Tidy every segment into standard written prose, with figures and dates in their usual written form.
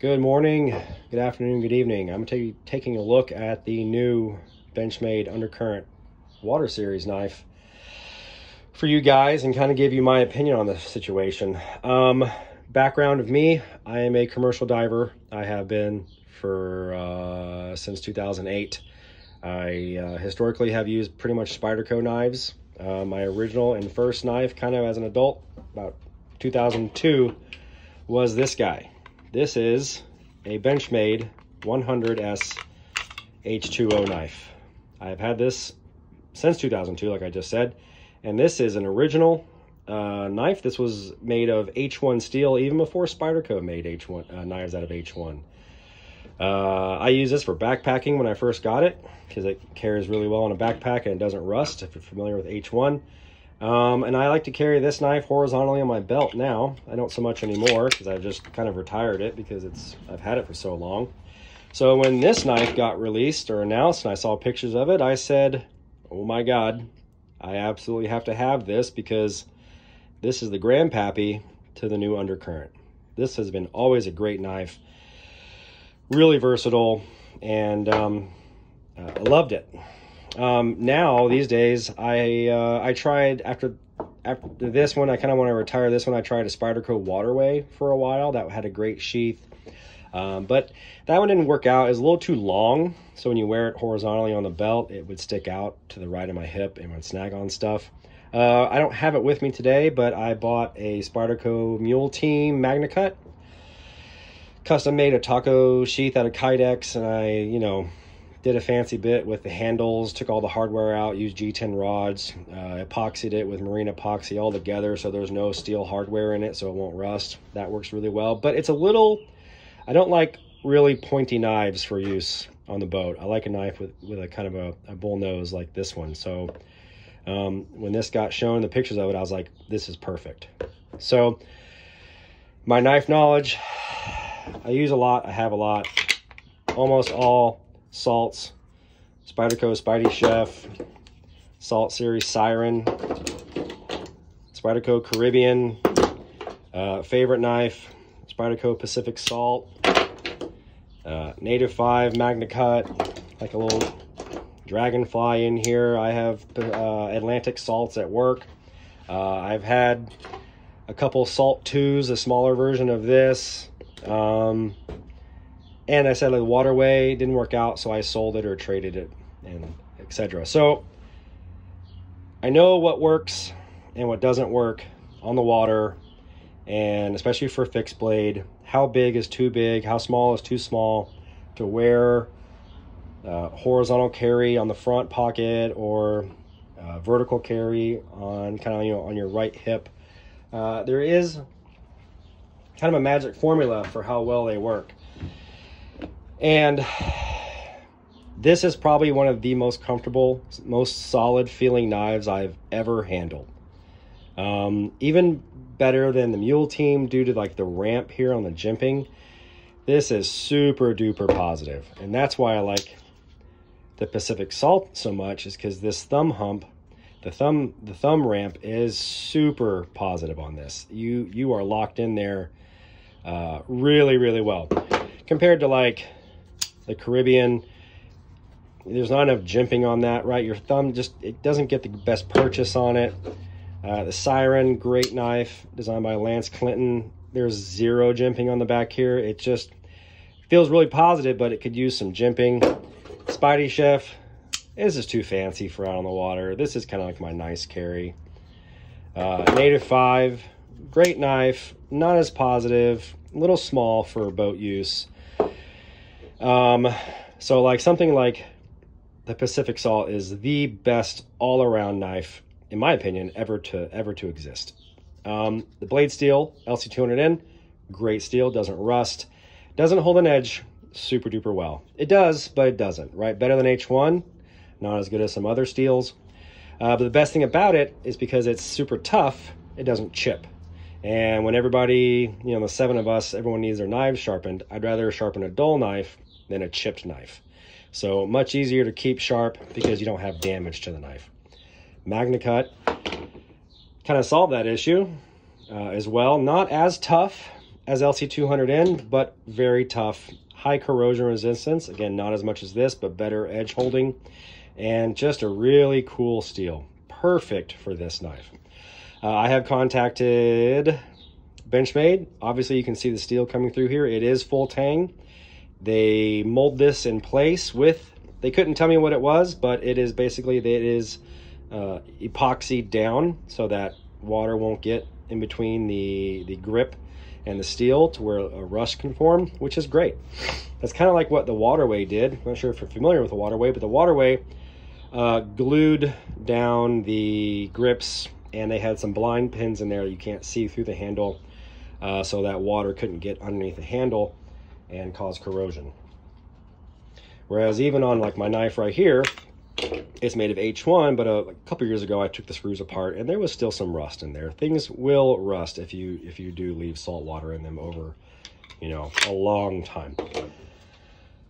Good morning, good afternoon, good evening. I'm taking a look at the new Benchmade Undercurrent Water Series knife for you guys and kind of give you my opinion on the situation. Background of me, I am a commercial diver. I have been for since 2008. I historically have used pretty much Spyderco knives. My original and first knife, kind of as an adult, about 2002, was this guy. This is a Benchmade 100S H2O knife. I've had this since 2002, like I just said, and this is an original knife. This was made of H1 steel, even before Spyderco made H1 knives out of H1. I use this for backpacking when I first got it, because it carries really well in a backpack and it doesn't rust, if you're familiar with H1. And I like to carry this knife horizontally on my belt now. I don't so much anymore because I've just kind of retired it because I've had it for so long. So when this knife got released or announced and I saw pictures of it, I said, oh my God, I absolutely have to have this, because this is the grandpappy to the new Undercurrent. This has been always a great knife, really versatile, and I loved it. Now these days, I tried after this one, I kind of want to retire this one. I tried a Spyderco Waterway for a while. That had a great sheath, but that one didn't work out. It was a little too long, so when you wear it horizontally on the belt, it would stick out to the right of my hip and would snag on stuff. I don't have it with me today, but I bought a Spyderco Mule Team Magna Cut, custom made a taco sheath out of Kydex, and I, did a fancy bit with the handles, took all the hardware out, used G10 rods, epoxied it with marine epoxy all together so there's no steel hardware in it so it won't rust. That works really well, but it's a little, I don't like really pointy knives for use on the boat. I like a knife with a kind of a bull nose like this one. So when this got shown, the pictures of it, I was like, this is perfect. So my knife knowledge, I use a lot, I have a lot, almost all salts, Spyderco Spidey Chef, Salt Series Siren, Spyderco Caribbean, favorite knife, Spyderco Pacific Salt, Native 5 Magna Cut, like a little dragonfly in here. I have Atlantic salts at work. I've had a couple Salt 2s, a smaller version of this. And I said the Waterway didn't work out, so I sold it or traded it, and etc. So I know what works and what doesn't work on the water, and especially for fixed blade. How big is too big? How small is too small to wear horizontal carry on the front pocket, or vertical carry on kind of on your right hip? There is kind of a magic formula for how well they work. And this is probably one of the most comfortable, most solid feeling knives I've ever handled. Even better than the Mule Team due to like the ramp here on the jimping. This is super duper positive. And that's why I like the Pacific Salt so much, is because this thumb hump, the thumb ramp is super positive on this. You are locked in there really, really well. Compared to like the Caribbean, there's not enough jimping on that, right? Your thumb it doesn't get the best purchase on it. The Siren, great knife, designed by Lance Clinton. There's zero jimping on the back here. It just feels really positive, but it could use some jimping. Spidey Chef, this is too fancy for out on the water. This is kind of like my nice carry. Native 5, great knife, not as positive, a little small for boat use. So like something like the Pacific Salt is the best all-around knife, in my opinion, ever to exist. The blade steel, LC200N, great steel, doesn't rust, doesn't hold an edge super duper well. It does, but it doesn't, right? Better than H1, not as good as some other steels. But the best thing about it is because it's super tough, it doesn't chip. And when everybody, the 7 of us, everyone needs their knives sharpened, I'd rather sharpen a dull knife than a chipped knife. So much easier to keep sharp because you don't have damage to the knife. Magna Cut kind of solved that issue as well. Not as tough as LC200N, but very tough. High corrosion resistance. Again, not as much as this, but better edge holding. And just a really cool steel. Perfect for this knife. I have contacted Benchmade. Obviously, you can see the steel coming through here. It is full tang. They mold this in place with, they couldn't tell me what it was, but it is basically, it is epoxy down so that water won't get in between the grip and the steel to where a rust can form, which is great. That's kind of like what the Waterway did. I'm not sure if you're familiar with the Waterway, but the Waterway glued down the grips, and they had some blind pins in there that you can't see through the handle, so that water couldn't get underneath the handle and cause corrosion. Whereas even on like my knife right here, it's made of H1, but a couple years ago I took the screws apart and there was still some rust in there. Things will rust if you do leave salt water in them over, you know, a long time.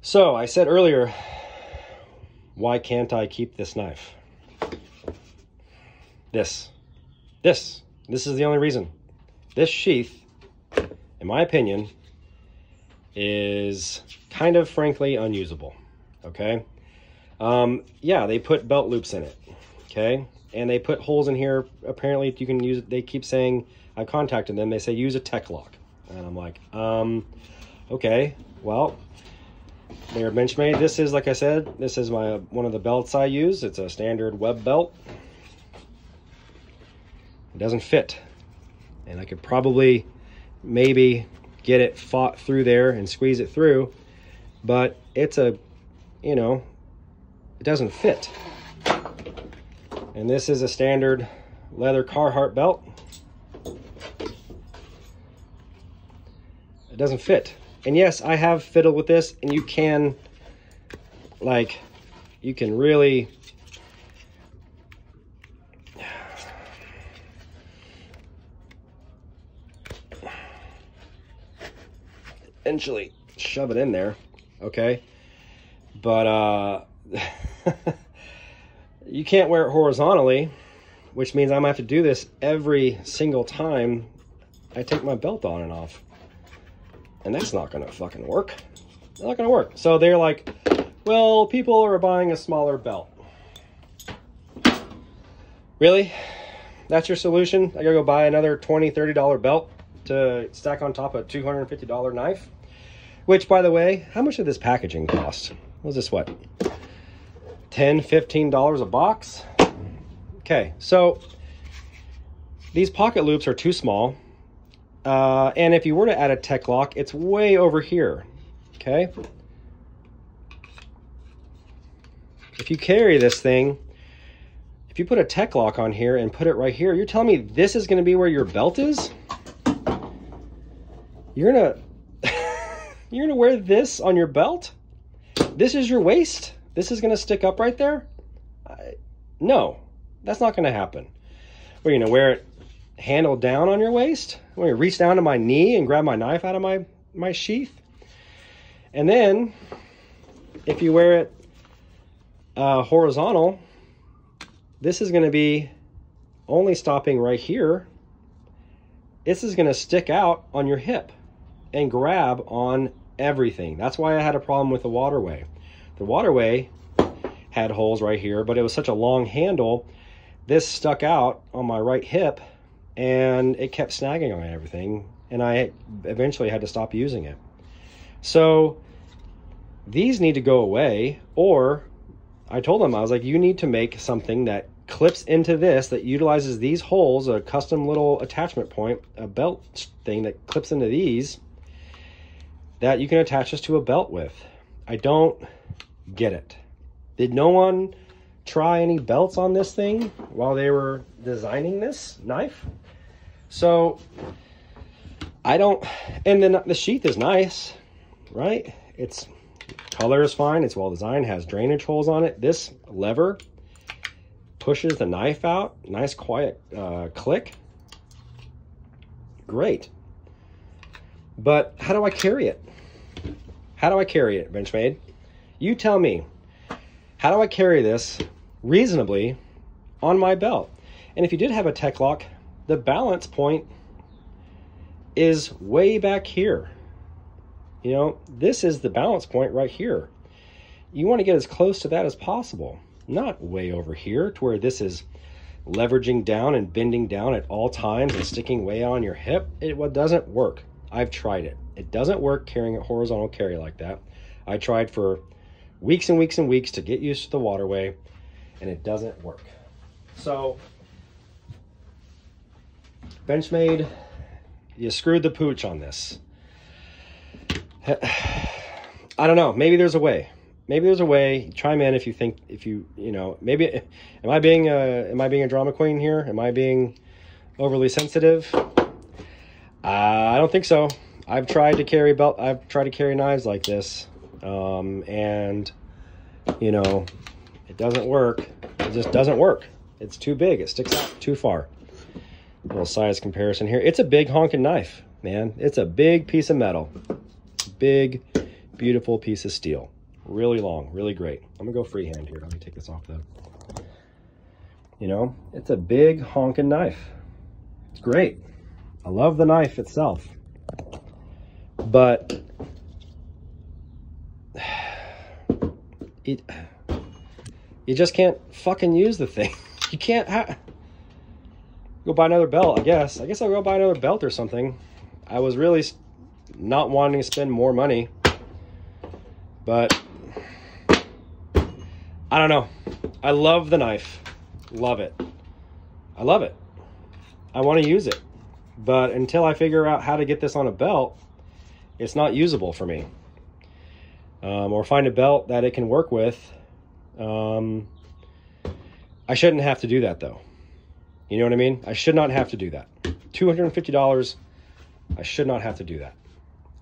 So I said earlier, why can't I keep this knife? This is the only reason. This sheath, in my opinion, is kind of frankly unusable. Okay. Yeah, they put belt loops in it, okay? And they put holes in here. Apparently you can use it. They keep saying, I contacted them, they say use a tech lock. And I'm like, okay, well, they're Benchmade. This is, like I said, this is one of the belts I use. It's a standard web belt. It doesn't fit. And I could probably maybe get it fought through there and squeeze it through, but it's a, you know, it doesn't fit. And this is a standard leather Carhartt belt. It doesn't fit. And yes, I have fiddled with this, and you can, like, you can really eventually shove it in there, okay? But you can't wear it horizontally, which means I'm gonna have to do this every single time I take my belt on and off. And that's not gonna fucking work. Not gonna work. So they're like, well, people are buying a smaller belt. Really? That's your solution? I gotta go buy another $20, $30 belt to stack on top of a $250 knife? Which, by the way, how much did this packaging cost? What was this, what? $10, $15 a box? Okay, so these pocket loops are too small. And if you were to add a tech lock, it's way over here, okay? If you carry this thing, if you put a tech lock on here and put it right here, you're telling me this is gonna be where your belt is? You're gonna wear this on your belt? This is your waist? This is gonna stick up right there? No, that's not gonna happen. We're gonna wear it handle down on your waist? We're gonna reach down to my knee and grab my knife out of my sheath? And then, if you wear it horizontal, this is gonna be only stopping right here. This is gonna stick out on your hip and grab on everything. That's why I had a problem with the Waterway. The Waterway had holes right here, but it was such a long handle, this stuck out on my right hip and it kept snagging on everything, and I eventually had to stop using it. So these need to go away, or I told them, I was like, you need to make something that clips into this, that utilizes these holes, a custom little attachment point, a belt thing that clips into these, that you can attach this to a belt with. I don't get it. Did no one try any belts on this thing while they were designing this knife? So I don't, and then the sheath is nice, right? It's color is fine, it's well designed, has drainage holes on it. This lever pushes the knife out, nice quiet click. Great. But how do I carry it? How do I carry it, Benchmade? You tell me. How do I carry this reasonably on my belt? And if you did have a tech lock, the balance point is way back here. You know, this is the balance point right here. You want to get as close to that as possible, not way over here to where this is leveraging down and bending down at all times and sticking way on your hip. It doesn't work. I've tried it. It doesn't work carrying a horizontal carry like that. I tried for weeks and weeks and weeks to get used to the waterway, and it doesn't work. So, Benchmade, you screwed the pooch on this. I don't know. Maybe there's a way. Maybe there's a way. Chime in if you think, you know, maybe, am I being a drama queen here? Am I being overly sensitive? I don't think so. I've tried to carry knives like this, and you know, it doesn't work. It just doesn't work. It's too big. It sticks out too far. A little size comparison here. It's a big honking knife, man. It's a big piece of metal. Big, beautiful piece of steel. Really long, really great. I'm gonna go freehand here. Let me take this off though. You know, it's a big honking knife. It's great. I love the knife itself, but you just can't fucking use the thing. You can't go buy another belt, I guess. I guess I'll go buy another belt or something. I was really not wanting to spend more money, but I don't know. I love the knife. Love it. I love it. I want to use it. But until I figure out how to get this on a belt, it's not usable for me. Or find a belt that it can work with. I shouldn't have to do that though. You know what I mean? I should not have to do that. $250, I should not have to do that.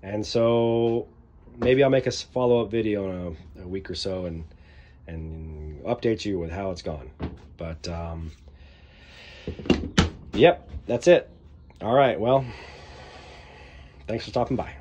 And so maybe I'll make a follow-up video in a week or so and update you with how it's gone. But yep, that's it. All right, well, thanks for stopping by.